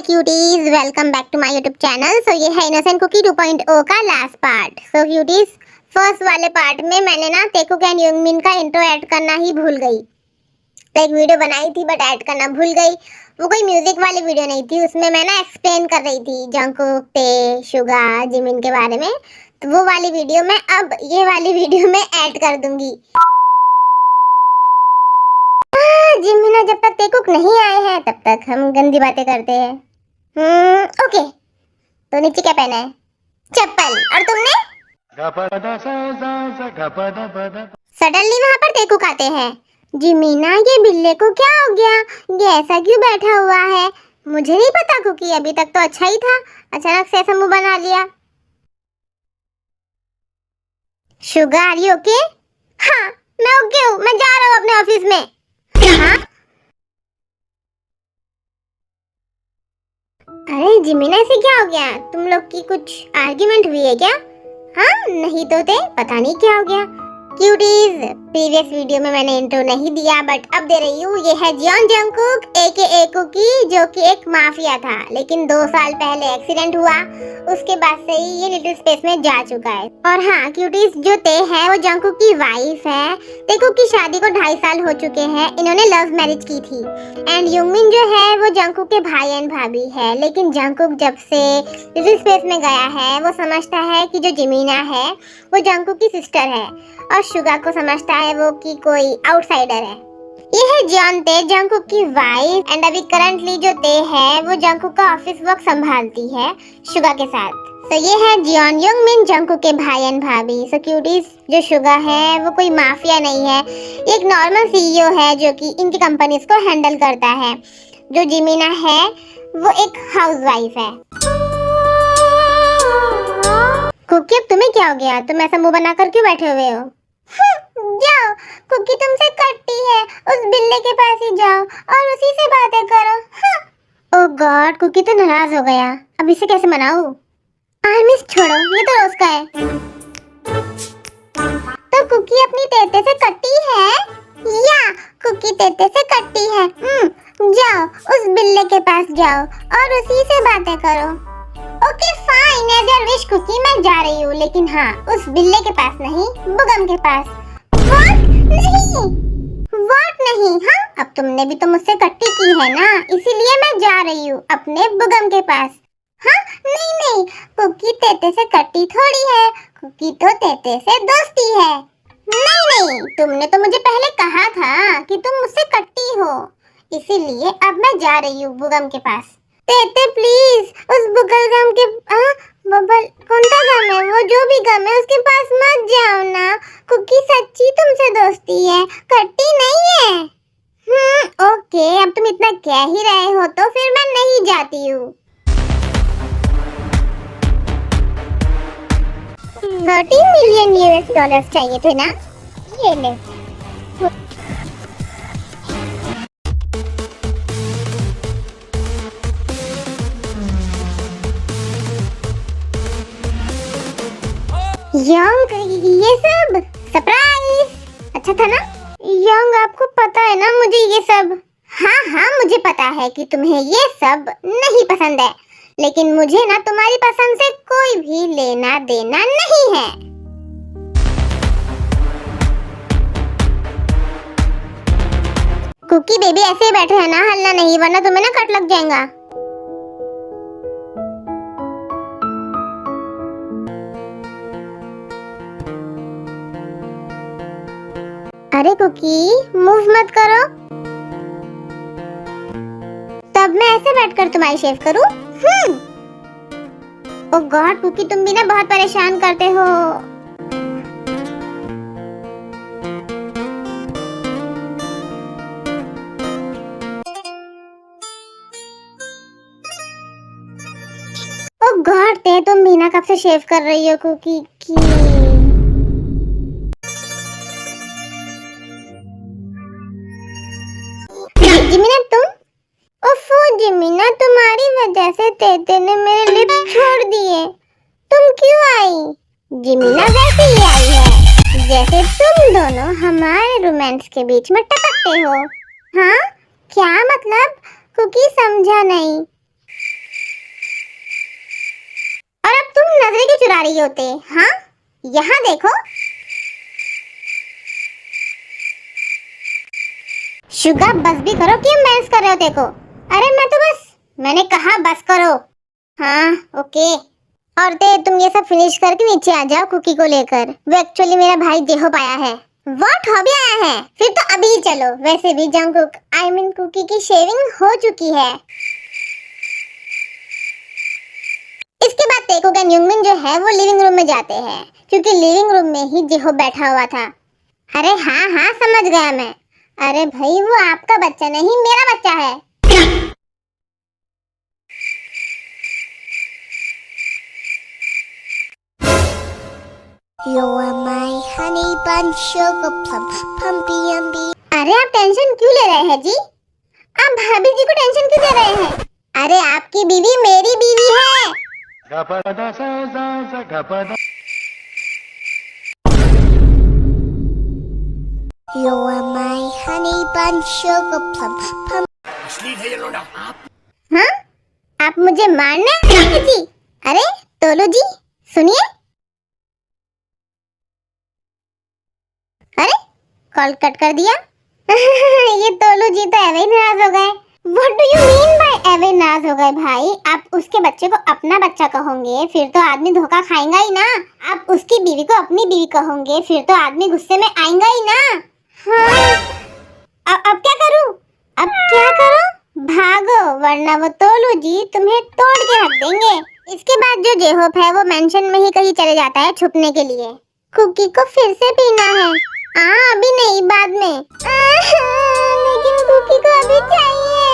Cuties, welcome back to my YouTube channel. So ये है innocent cookie 2.0 का last part. So cuties, first वाले part में मैंने ना टेकुक एंड युंगमिन का इंट्रो ऐड करना ही भूल गई। एक वीडियो बनाई थी बट ऐड करना भूल गई। वो कोई म्यूजिक वाली वीडियो नहीं थी, उसमें मैं ना एक्सप्लेन कर रही थी जंगकुक, टे, सुगा, जिमिन के बारे में। तो वो वाली वीडियो मैं अब ये वाली वीडियो में ऐड कर दूंगी। जिमिन जब तक टेकुक नहीं आए हैं तब तक हम गंदी बातें करते हैं। ओके। तो नीचे क्या पहना है? चप्पल। और तुमने? सडनली वहाँ पर टेकुक आते हैं। जिमिना, ये बिल्ले को क्या हो गया? ये ऐसा क्यों बैठा हुआ है? मुझे नहीं पता कुकी, अभी तक तो अच्छा ही था, अचानक से ऐसा मुंह बना लिया। Sugar, are you okay? हाँ, मैं ओके हूँ, मैं जा रहा हूँ अपने ऑफिस में। हाँ? अरे जिमिना, से क्या हो गया? तुम लोग की कुछ आर्ग्यूमेंट हुई है क्या? हाँ, नहीं तो थे, पता नहीं क्या हो गया। क्यूटीज, प्रीवियस वीडियो में मैंने इंट्रो नहीं दिया बट अब दे रही हूँ। ये है जियोन जंगकुक एके कुकी, जो कि एक माफिया था, लेकिन 2 साल पहले एक्सीडेंट हुआ, उसके बाद से ही ये लिटिल स्पेस में जा चुका है। और हाँ क्यूटीज, जो ते है वो जंगकुक की वाइफ है। टेकुक की शादी को 2.5 साल हो चुके हैं, इन्होंने लव मैरिज की थी। एंड युंगमिन जो है वो जंगकुक के भाई एंड भाभी है, लेकिन जंगकुक जब से लिटिल स्पेस में गया है वो समझता है कि जो जिमिना है वो जंगकुक की सिस्टर है, और शुगा को समझता है वो कि कोई आउटसाइडर है। ये है जियोन ते, जंगकुक की वाइफ। एंड अभी करंटली जो ते है वो जंगकुक का ऑफिस वर्क संभालती है शुगा के साथ। तो ये है जियोन युंगमिन, जंगकुक के भाई एंड भाभी। सो क्यूटीज, जो शुगा है वो कोई माफिया नहीं है, एक नॉर्मल सीईओ है जो कि इनकी कंपनीज को हैंडल करता है। जो जिमिना है वो एक हाउसवाइफ है। कुकी, अब तुम्हें क्या हो गया? तुम ऐसा मुंह बनाकर क्यों बैठे हुए हो? जाओ, कुकी तुमसे कटती है, उस बिल्ले के पास ही जाओ और उसी से बातें करो। ओह गॉड, कुकी तो नाराज हो गया, अब इसे कैसे मनाऊं? आर्मिस छोड़ो, ये तो रोज का है। तो कुकी अपनी तेते से कटती है या कुकी तेते से कटती है? जाओ, उस बिल्ले के पास जाओ और उसी से बातें करो। Okay fine, as your wish Cookie, मैं जा रही हूँ, लेकिन हाँ, उस बिल्ले के पास नहीं, बुगम के पास। व्हाट? नहीं, व्हाट नहीं? हाँ, अब तुमने भी तो मुझसे कट्टी की है ना, इसीलिए मैं जा रही हूँ अपने बुगम के पास। हाँ? नहीं नहीं, कुकी तेते से कट्टी थोड़ी है, कुकी तो तेते से दोस्ती है। नहीं नहीं, तुमने तो मुझे पहले कहा था कि तुम मुझसे कट्टी हो, इसीलिए अब मैं जा रही हूँ बुगम के पास। तेते प्लीज, उस बुगल गम के बबल कौन सा गम है, वो जो भी गम है उसके पास मत जाओ ना। कुकी सच्ची तुमसे दोस्ती है, कट्टी नहीं है। ओके, अब तुम इतना कह ही रहे हो तो फिर मैं नहीं जाती हूँ। 30 मिलियन US डॉलर्स चाहिए थे ना, ये ले। यंग, ये सब सरप्राइज अच्छा था ना? यंग, आपको पता है ना मुझे ये सब। हाँ हाँ, मुझे पता है कि तुम्हें ये सब नहीं पसंद है, लेकिन मुझे ना तुम्हारी पसंद से कोई भी लेना देना नहीं है। कुकी बेबी, ऐसे ही बैठे हैं ना, हल्ला नहीं, वरना तुम्हें ना कट लग जाएगा। अरे कुकी, मूव मत करो। तब मैं ऐसे बैठकर तुम्हारी शेव करूं? ओह गॉड कुकी, तुम भी ना बहुत परेशान करते हो। ओह गॉड ते, तुम भी ना कब से शेव कर रही हो कुकी की। जिमिना तुम? ओफो जिमिना, तुम्हारी वजह से तेते ने मेरे लिप्स छोड़ दिए। तुम क्यों आई? जिमिना वैसे ही आई है जैसे तुम दोनों हमारे रोमांस के बीच में टपकते हो। हाँ? क्या मतलब? कुकी समझा नहीं। नजरें क्यों चुरा रही होते? हाँ, यहाँ देखो। शुगा, बस भी करो, क्यों बहस कर रहे हो? देखो, अरे मैंने कहा बस करो। हाँ, ओके। औरतें, तुम ये सब फिनिश करके नीचे आ जाओ कुकी को लेकर। वो एक्चुअली मेरा भाई जेहोब आया है। व्हाट, हॉबी आया है? फिर तो अभी ही चलो। वैसे भी जंगकुक कुकी की शेविंग हो चुकी है। इसके बाद टेकुक एंड युंगमिन जो है वो लिविंग रूम में जाते हैं, क्योंकि लिविंग रूम में ही जेहोब बैठा हुआ था। अरे हाँ हाँ, समझ गया मैं। अरे भाई, वो आपका बच्चा नहीं, मेरा बच्चा है। You are my honey bun sugar plum pumpy umby। अरे आप टेंशन क्यों ले रहे हैं जी? आप भाभी जी को टेंशन क्यों दे रहे हैं? अरे आपकी बीवी मेरी बीवी है। You are my honey bun sugar plum pump। असली है ये लोड़ा आप। हाँ? आप मुझे मारना है जी? अरे तोलू जी, सुनिए। अरे कॉल कट कर दिया। ये तोलू जी तो एवे नाराज हो गए। What do you mean by एवे नाराज हो गए भाई? आप उसके बच्चे को अपना बच्चा कहोगे, फिर तो आदमी धोखा खाएगा ही ना। आप उसकी बीवी को अपनी बीवी कहोगे, फिर तो आदमी गुस्से में आएगा ही ना। हाँ, अब क्या करूं? अब क्या करूं? भागो, वरना वो तोलू जी तुम्हें तोड़ के रख देंगे। इसके बाद जो जेहोब है वो मेंशन में ही कहीं चले जाता है छुपने के लिए। कुकी को फिर से पीना है। अभी नहीं, बाद में। लेकिन कुकी को अभी चाहिए।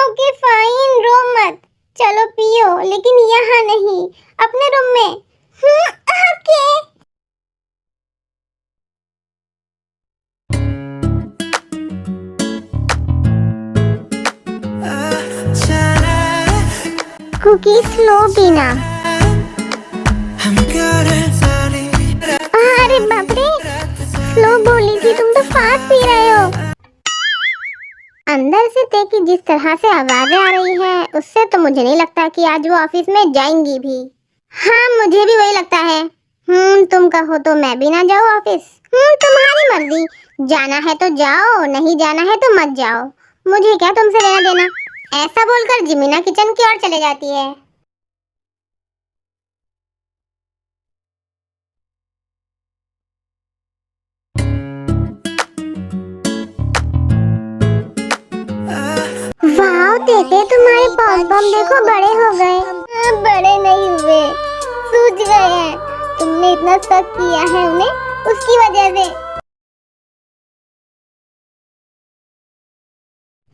ओके फाइन, रो मत, चलो पियो, लेकिन यहाँ नहीं, अपने रूम में। ओके। कुकी स्लो पीना। अरे बाप रे, स्लो बोली थी, तुम तो फास्ट पी रहे हो। अंदर से ते की जिस तरह से आवाजें आ रही हैं, उससे तो मुझे नहीं लगता कि आज वो ऑफिस में जाएंगी भी। हाँ, मुझे भी वही लगता है। तुम कहो तो मैं भी ना जाऊँ ऑफिस। तुम्हारी मर्जी, जाना है तो जाओ, नहीं जाना है तो मत जाओ, मुझे क्या तुमसे लेना देना। ऐसा बोलकर जिमिना किचन की ओर चले जाती है। वाह तेते, तुम्हारे पॉम पॉम देखो बड़े हो गए। बड़े नहीं हुए, सूज गए हैं। तुमने इतना शक किया है उन्हें, उसकी वजह से।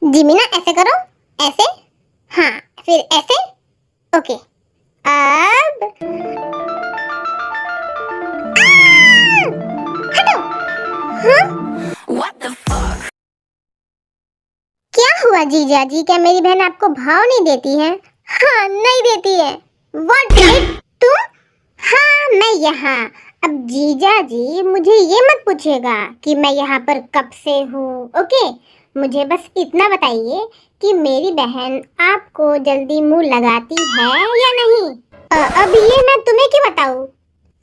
जिमिना, ऐसे करो, ऐसे, हाँ, फिर ऐसे। ओके, अब हटो। हाँ? What the fuck? क्या हुआ जीजा जी? क्या मेरी बहन आपको भाव नहीं देती है? हाँ, नहीं देती है। What did तुम? हाँ, मैं यहाँ। अब जीजा जी मुझे ये मत पूछेगा कि मैं यहाँ पर कब से हूँ। ओके, मुझे बस इतना बताइए कि मेरी बहन आपको जल्दी मुंह लगाती है या नहीं? अब ये मैं तुम्हें क्यों बताऊँ?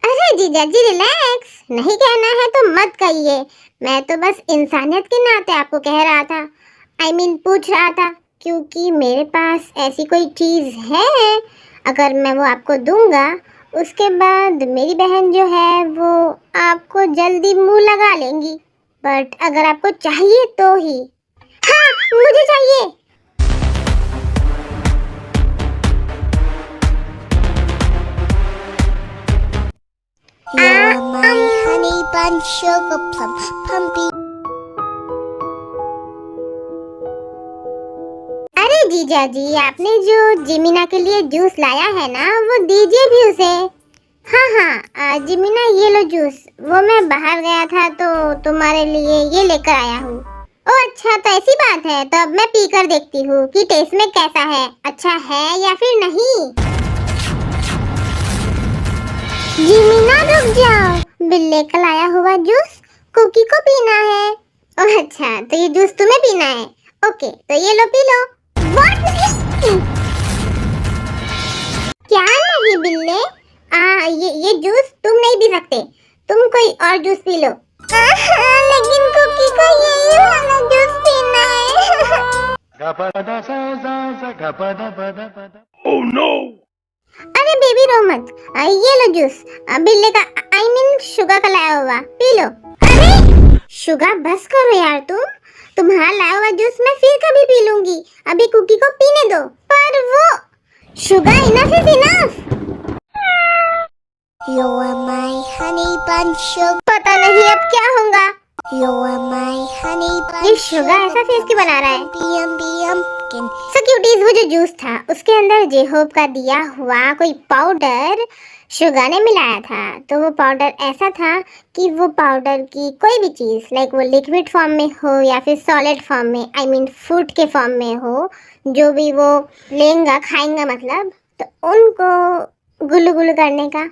अरे जीजा जी रिलैक्स, नहीं कहना है तो मत कहिए। मैं तो बस इंसानियत के नाते आपको कह रहा था। पूछ रहा था, क्योंकि मेरे पास ऐसी कोई चीज़ है, अगर मैं वो आपको दूंगा, उसके बाद मेरी बहन जो है वो आपको जल्दी मुंह लगा लेंगी। बट अगर आपको चाहिए तो ही। हाँ, मुझे चाहिए। You're my honey bun sugar plum pumpy। अरे जीजा जी, आपने जो जिमिना के लिए जूस लाया है ना, वो दीजिए भी उसे। हाँ हाँ, जिमिना ये लो जूस। वो मैं बाहर गया था तो तुम्हारे लिए ये लेकर आया हूँ। ओह अच्छा, तो ऐसी बात है। तो अब मैं पीकर देखती हूँ कि टेस्ट में कैसा है, अच्छा है या फिर नहीं। जिमिना रुक जाओ, बिल्ले का लाया हुआ जूस कुकी को पीना है। ओह अच्छा, तो ये जूस तुम्हें पीना है। ओके, तो ये लो, पी लो। What? क्या नहीं बिल्ले, ये जूस तुम नहीं पी सकते, तुम कोई और जूस पी लो। लेकिन कुकी को यही वाला जूस पीना है। Oh no! अरे बेबी रो मत, ये लो जूस, बिल्ले का आई मीन शुगर का लाया हुआ, पी लो। अरे शुगर बस करो यार, तुम्हारा लाया हुआ जूस मैं फिर कभी पी लूंगी, अभी कुकी को पीने दो। पर वो sugar enough is enough. You are my honey bun sugar. पता नहीं अब क्या होगा। You are my honey bun. ये शुगर ऐसा फेस क्यों बना रहा है? So cuties, वो जो जूस था उसके अंदर जेहोब का दिया हुआ कोई पाउडर शुगर ने मिलाया था। तो वो पाउडर ऐसा था कि वो पाउडर की कोई भी चीज़ लाइक वो लिक्विड फॉर्म में हो या फिर सॉलिड फॉर्म में, आई मीन फूड के फॉर्म में हो, जो भी वो लेंगा खाएंगा मतलब, तो उनको गुल्लू गुल्लू करने का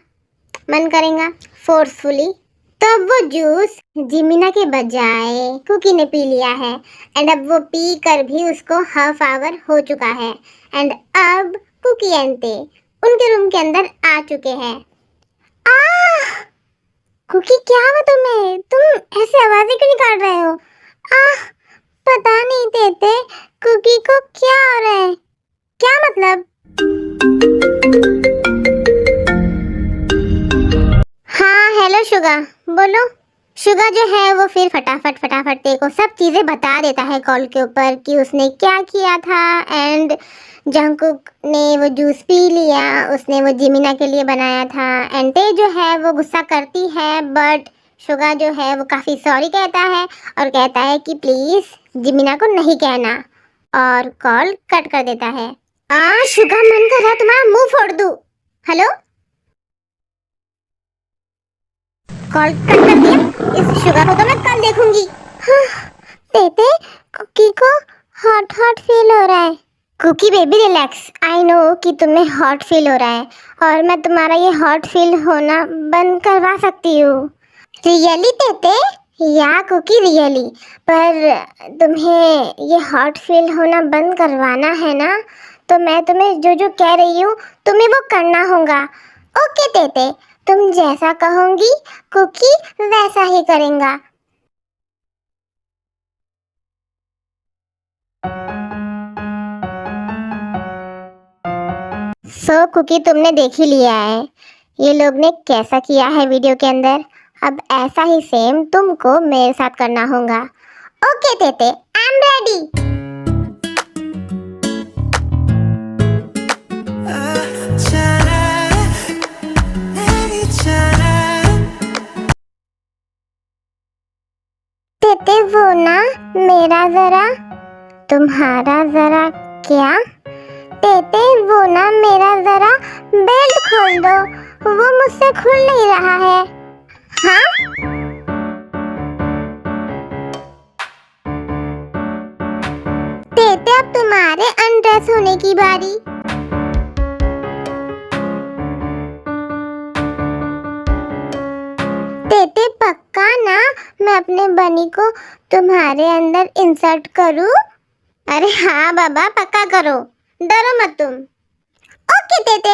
मन करेगा फोर्सफुली। तो वो जूस जिमिना के बजाय कुकी ने पी लिया है एंड अब वो पी कर भी उसको हाफ आवर हो चुका है एंड अब कुकी एंते उनके रूम के अंदर आ चुके हैं। कुकी क्या हुआ तुम्हें? तुम ऐसे आवाजें क्यों निकाल रहे हो? पता नहीं देते कुकी को क्या हो रहा है, क्या मतलब? हाँ हेलो शुगा, बोलो। शुगा जो है वो फिर फटाफट तेरे को सब चीज़ें बता देता है कॉल के ऊपर कि उसने क्या किया था एंड जंगकुक ने वो जूस पी लिया, उसने वो जिमिना के लिए बनाया था एंड ते जो है वो गुस्सा करती है बट शुगा जो है वो काफ़ी सॉरी कहता है और कहता है कि प्लीज़ जिमिना को नहीं कहना और कॉल कट कर देता है। शुगा मन कर रहा है तुम्हारा मुंह फोड़ दूँ। हेलो, कॉल कट कर दिया। इस शुगर को तो मैं कल देखूंगी। तेते कुकी को हॉट फील हो रहा है। Cookie baby relax, I know कि तुम्हें हॉट फील हो रहा है और मैं तुम्हारा ये हॉट फील होना बंद करवा सकती हूँ। रियली तेते? या कुकी रियली, पर तुम्हें ये हॉट फील होना बंद करवाना है ना, तो मैं तुम्हें जो जो कह रही हूँ तुम्हें वो करना होगा। ओके तेते, तुम जैसा कहोगी कुकी वैसा ही करेगा। सो कुकी तुमने देख ही लिया है ये लोग ने कैसा किया है वीडियो के अंदर, अब ऐसा ही सेम तुमको मेरे साथ करना होगा। ओके तेते, आई एम रेडी। तेते वो ना मेरा जरा तुम्हारा जरा क्या? तेते वो ना मेरा जरा बेल्ट खोल दो, वो मुझसे खुल नहीं रहा है। हाँ? तेते अब तुम्हारे अनड्रेस होने की बारी। तेते पक्का ना मैं अपने बनी को तुम्हारे अंदर इंसर्ट करूं? अरे हाँ बाबा पक्का करो, डरो मत तुम। ओके तेते।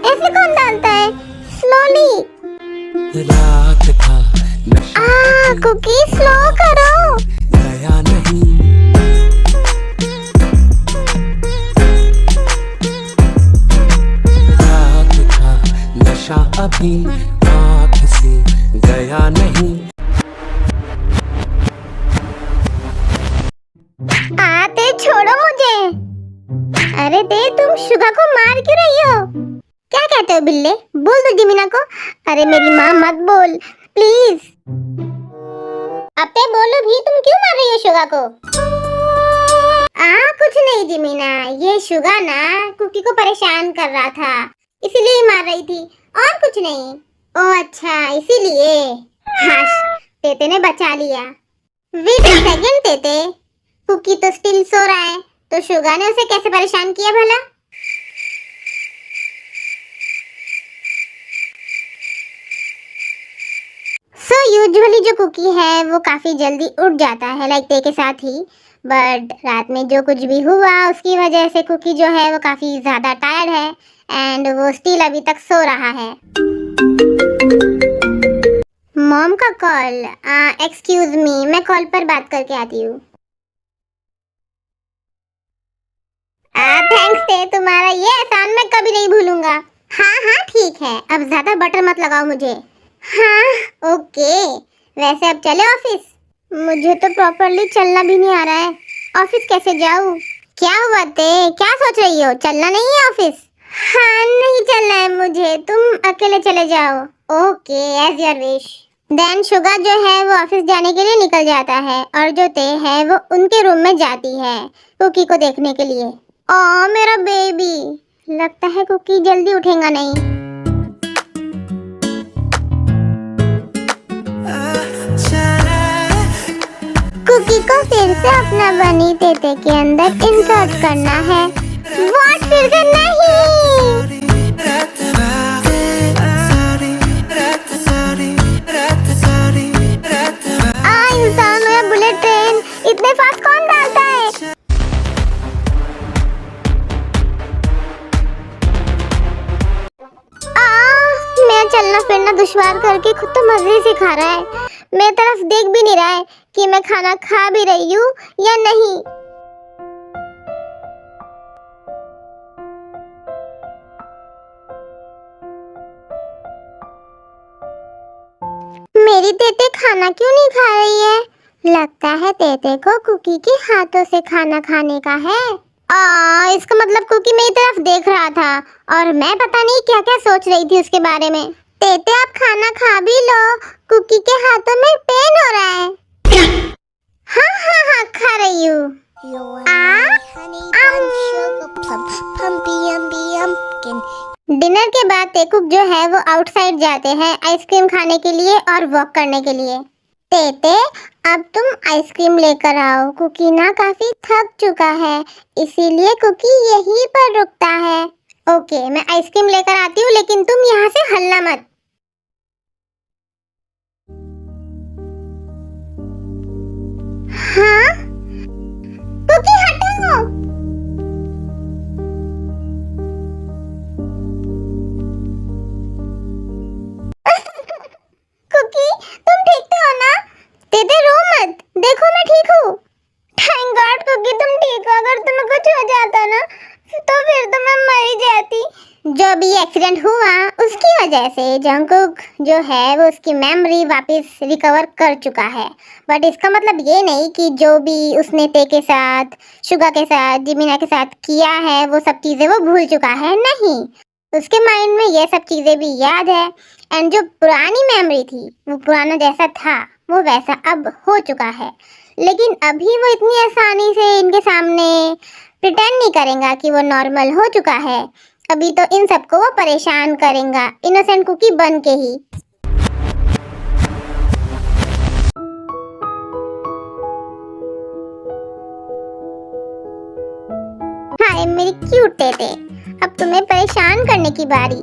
ऐसे कौन डालता है? स्लोली। कुकी स्लो करो। गया नहीं रात था नशा अभी आँख से गया नहीं। आते छोड़ो मुझे। अरे दे तुम शुगा को मार क्यों रही हो? क्या कहते हो बिल्ले? बोल दो जिमिना को। अरे मेरी माँ मत बोल प्लीज। अबे बोलो भी, तुम क्यों मार रही हो शुगा को? कुछ नहीं जिमिना, ये शुगा ना कुकी को परेशान कर रहा था इसीलिए मार रही थी और कुछ नहीं। ओ अच्छा इसीलिए। हाँ तेते ने बचा लिया। वेट अ सेकंड तेते, कुकी तो स्टिल सो रहा है तो शुगा ने उसे कैसे परेशान किया भला? यूजुअली जो कुकी है वो काफ़ी जल्दी उठ जाता है लाइक ते के साथ ही, बट रात में जो कुछ भी हुआ उसकी वजह से कुकी जो है वो काफी ज्यादा टायर्ड है एंड वो स्टिल अभी तक सो रहा है। मॉम का कॉल। एक्सक्यूज मी, मैं कॉल पर बात करके आती हूँ। थैंक्स थे, तुम्हारा ये एहसान मैं कभी नहीं भूलूंगा। हाँ हाँ ठीक है, अब ज्यादा बटर मत लगाओ मुझे। हाँ ओके। वैसे अब चले ऑफिस? मुझे तो प्रॉपरली चलना भी नहीं आ रहा है, ऑफिस कैसे जाऊँ? क्या हुआ ते, क्या सोच रही हो? चलना नहीं है ऑफिस? हाँ नहीं चलना है मुझे, तुम अकेले चले जाओ। Okay as your wish. Then Suga जो है वो ऑफिस जाने के लिए निकल जाता है और जो ते है वो उनके रूम में जाती है कुकी को देखने के लिए। ओ मेरा बेबी, लगता है कुकी जल्दी उठेगा नहीं। कुकी को फिर से अपना बनी तेते के अंदर इंसर्ट करना है। व्हाट, फिर से नहीं? इंसान हो या बुलेट ट्रेन, इतने फास्ट कौन डालता है? मैं चलना फिरना दुश्वार करके खुद तो मजे से खा रहा है, मेरी तरफ देख भी नहीं रहा है कि मैं खाना खा भी रही हूँ या नहीं। मेरी तेते खाना क्यों नहीं खा रही है? लगता है तेते को कुकी के हाथों से खाना खाने का है। इसका मतलब कुकी मेरी तरफ देख रहा था और मैं पता नहीं क्या क्या सोच रही थी उसके बारे में। तेते आप खाना खा भी लो, कुकी के हाथों में पेन हो रहा है। हाँ हाँ हाँ खा रही हूँ। डिनर के बाद तेकुक जो है वो आउटसाइड जाते हैं आइसक्रीम खाने के लिए और वॉक करने के लिए। तेते अब तुम आइसक्रीम लेकर आओ, कुकी ना काफी थक चुका है इसीलिए कुकी यहीं पर रुकता है। ओके मैं आइसक्रीम लेकर आती हूँ, लेकिन तुम यहाँ से हलना मत। हाँ कुकी हटाओ। कुकी तुम ठीक तो हो ना? तेते रो मत, देखो मैं ठीक हूँ। थैंक गॉड कुकी तुम ठीक हो, अगर तुम्हें कुछ हो जाता ना तो फिर तो मैं मर ही जाती। जो भी एक्सीडेंट हुआ उसकी वजह से जंगकुक जो है वो उसकी मेमोरी वापस रिकवर कर चुका है, बट इसका मतलब ये नहीं कि जो भी उसने ते के साथ, शुगा के साथ, जिमिना के साथ किया है वो सब चीजें वो भूल चुका है। नहीं, उसके माइंड में ये सब चीजें भी याद है एंड जो पुरानी मेमोरी थी वो पुराना जैसा था वो वैसा अब हो चुका है। लेकिन अभी वो इतनी आसानी से इनके सामने प्रिटेंड नहीं करेगा कि वो नॉर्मल हो चुका है। अभी तो इन सबको वो परेशान करेगा इनोसेंट कुकी बन के ही। हाय मेरी क्यूट तेते, अब तुम्हें परेशान करने की बारी।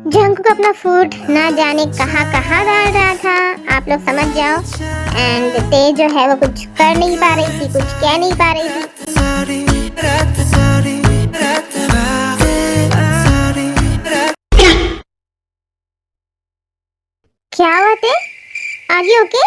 जंगकुक अपना फूड ना जाने कहाँ कहाँ डाल रहा था, आप लोग समझ जाओ। एंड ते जो है वो कुछ कर नहीं पा रही थी, कुछ कह नहीं पा रही थी। क्या बात है? Are you okay?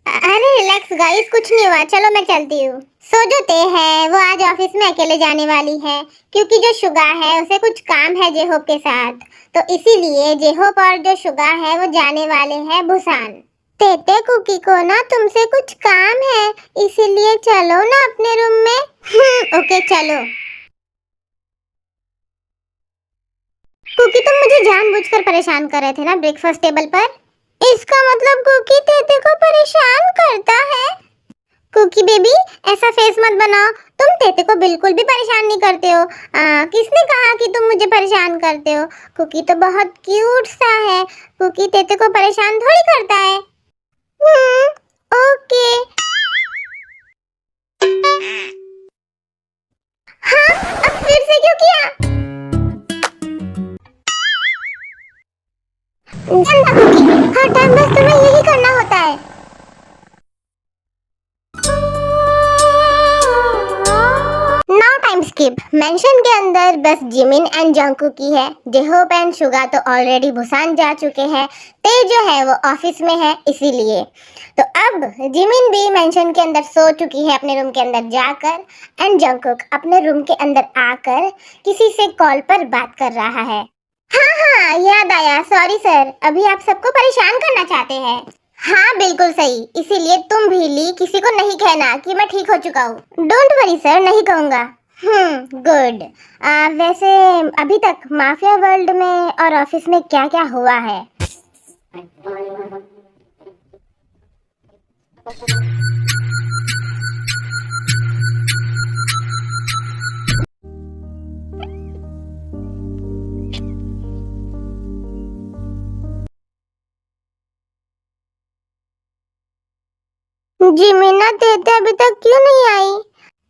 अरे रिलैक्स गाइस, कुछ नहीं हुआ, चलो मैं चलती हूँ। सो जो ते है वो आज ऑफिस में अकेले जाने वाली है क्योंकि जो शुगा है उसे कुछ काम है जेहोप के साथ, तो इसीलिए जेहोप और जो शुगा है वो जाने वाले हैं बुसान। तेते कुकी को ना तुमसे कुछ काम है इसीलिए चलो ना अपने रूम में। ओके चलो। कुकी तुम मुझे जानबूझकर परेशान कर रहे थे ना ब्रेकफास्ट टेबल पर? इसका मतलब कुकी तेते को परेशान करता है? कुकी बेबी ऐसा फेस मत बनाओ, तुम तेते को बिल्कुल भी परेशान नहीं करते हो। किसने कहा कि तुम मुझे परेशान करते हो? कुकी तो बहुत क्यूट सा है, कुकी तेते को परेशान थोड़ी करता है। ओके। हाँ अब फिर से क्यों किया? गंदा कुकी। हर टाइम बस तुम्हें यही करना होता है। Now time skip. मेंशन के अंदर बस जिमिन एंड जंगकुक की है। जेहोप एंड सुगा तो ऑलरेडी बुसान जा चुके हैं। ते जो है वो ऑफिस में है इसीलिए। तो अब जिमिन भी मेंशन के अंदर सो चुकी है अपने रूम के अंदर जाकर, एंड जंगकुक अपने रूम के अंदर आकर किसी से कॉल पर बात कर रहा है। हाँ याद आया, सॉरी सर, अभी आप सबको परेशान करना चाहते हैं। हाँ बिल्कुल सही, इसीलिए तुम भी ली किसी को नहीं कहना कि मैं ठीक हो चुका हूँ। डोंट वरी सर, नहीं कहूँगा। गुड। वैसे अभी तक माफिया वर्ल्ड में और ऑफिस में क्या क्या हुआ है? जिमिना तेते अभी तक क्यों नहीं आई?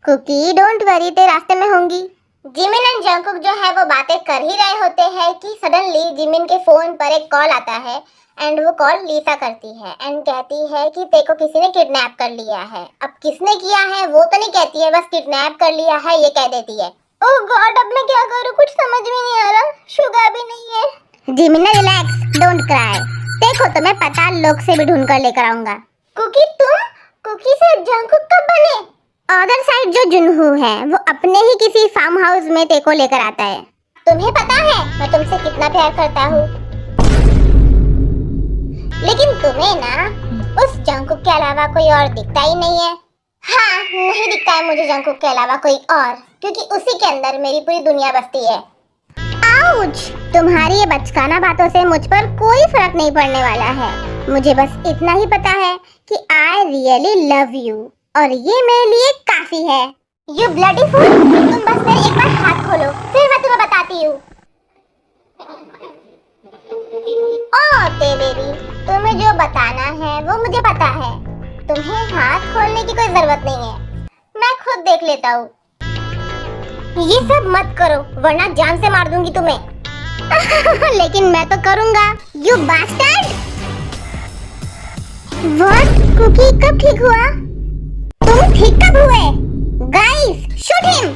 कुकी डोंट वरी, ते रास्ते में होंगी। जिमिन एंड जंगकुक जो है वो बातें कर ही रहे होते हैं कि सडनली जिमिन के फोन पर एक कॉल आता है एंड वो कॉल लीसा करती है एंड कहती है कि तेको किसी ने किडनैप कर लिया है। अब किसने किया है वो तो नहीं कहती है, बस किडनैप कर लिया है ये कह देती है। ओह गॉड, अब मैं क्या करूं, कुछ समझ में नहीं आ रहा। शुगा भी नहीं है। जिमिना रिलैक्स, डोंट क्राई। देखो तुम्हें पता लोग से भी ढूंढ कर लेकर आऊंगा। कुकी तुम कुकी से जंगकुक कब बने? अदर साइड जो जुनहू है वो अपने ही किसी फार्म हाउस में तेको लेकर आता है। तुम्हें पता है मैं तुमसे कितना प्यार करता हूँ, लेकिन तुम्हें ना उस जंगकुक के अलावा कोई और दिखता ही नहीं है। हाँ, नहीं दिखता है मुझे जंगकुक के अलावा कोई और, क्योंकि उसी के अंदर मेरी पूरी दुनिया बसती है। आउच! तुम्हारी ये बचकाना बातों से मुझ पर कोई फर्क नहीं पड़ने वाला है। मुझे बस इतना ही पता है कि आई रियली लव यू, और ये मेरे लिए काफी है। यू ब्लडी फूल, तुम बस मेरे एक बार हाथ खोलो, फिर मैं तुम्हें बताती हूँ। ओह ते बेबी, तुम्हें जो बताना है वो मुझे पता है। तुम्हें हाथ खोलने की कोई जरूरत नहीं है, मैं खुद देख लेता हूँ। ये सब मत करो वरना जान से मार दूंगी तुम्हें। लेकिन मैं तो करूंगा, यू बास्टर्ड। व्हाट? कुकी कब ठीक हुआ? तुम ठीक कब हुए? Guys shoot him.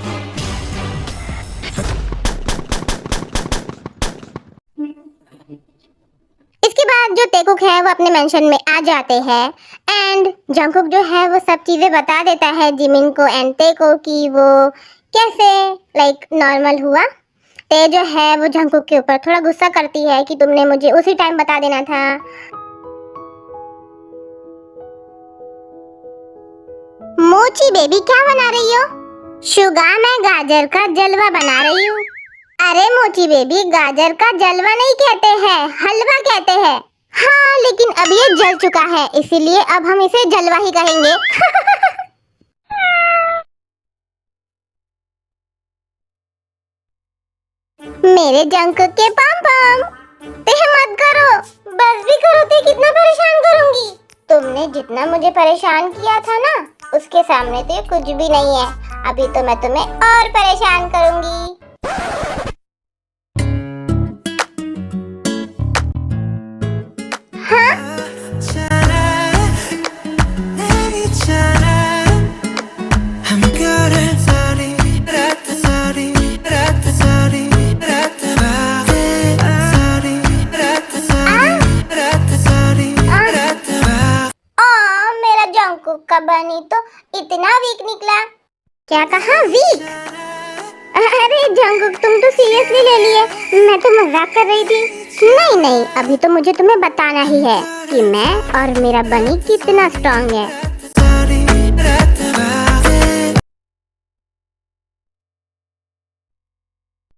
इसके बाद जो तेकुक है वो अपने मेंशन में आ जाते हैं एंड जंगकुक जो है वो सब चीजें बता देता है जिमिन को एंड ते को कि वो कैसे नॉर्मल हुआ। ते जो है वो जंगकुक के ऊपर थोड़ा गुस्सा करती है कि तुमने मुझे उसी टाइम बता देना था। मोची बेबी क्या बना रही हो? शुगा, मैं गाजर का जलवा बना रही हूँ। अरे मोची बेबी, गाजर का जलवा नहीं कहते हैं, हलवा कहते हैं। हाँ, लेकिन अब ये जल चुका है इसीलिए अब हम इसे जलवा ही कहेंगे। मेरे जंगकुक के पम पम, ते मत करो, बस भी करो, ते कितना परेशान करूंगी। तुमने जितना मुझे परेशान किया था ना, उसके सामने तो ये कुछ भी नहीं है। अभी तो मैं तुम्हें और परेशान करूंगी। हाँ? का बनी तो इतना वीक निकला। क्या कहा वीक? अरे जंगकुक, तुम तो सीरियसली ले लिए, मैं तो मजाक कर रही थी। नहीं, अभी तो मुझे तुम्हें बताना ही है कि मैं और मेरा बनी कितना स्ट्रांग है।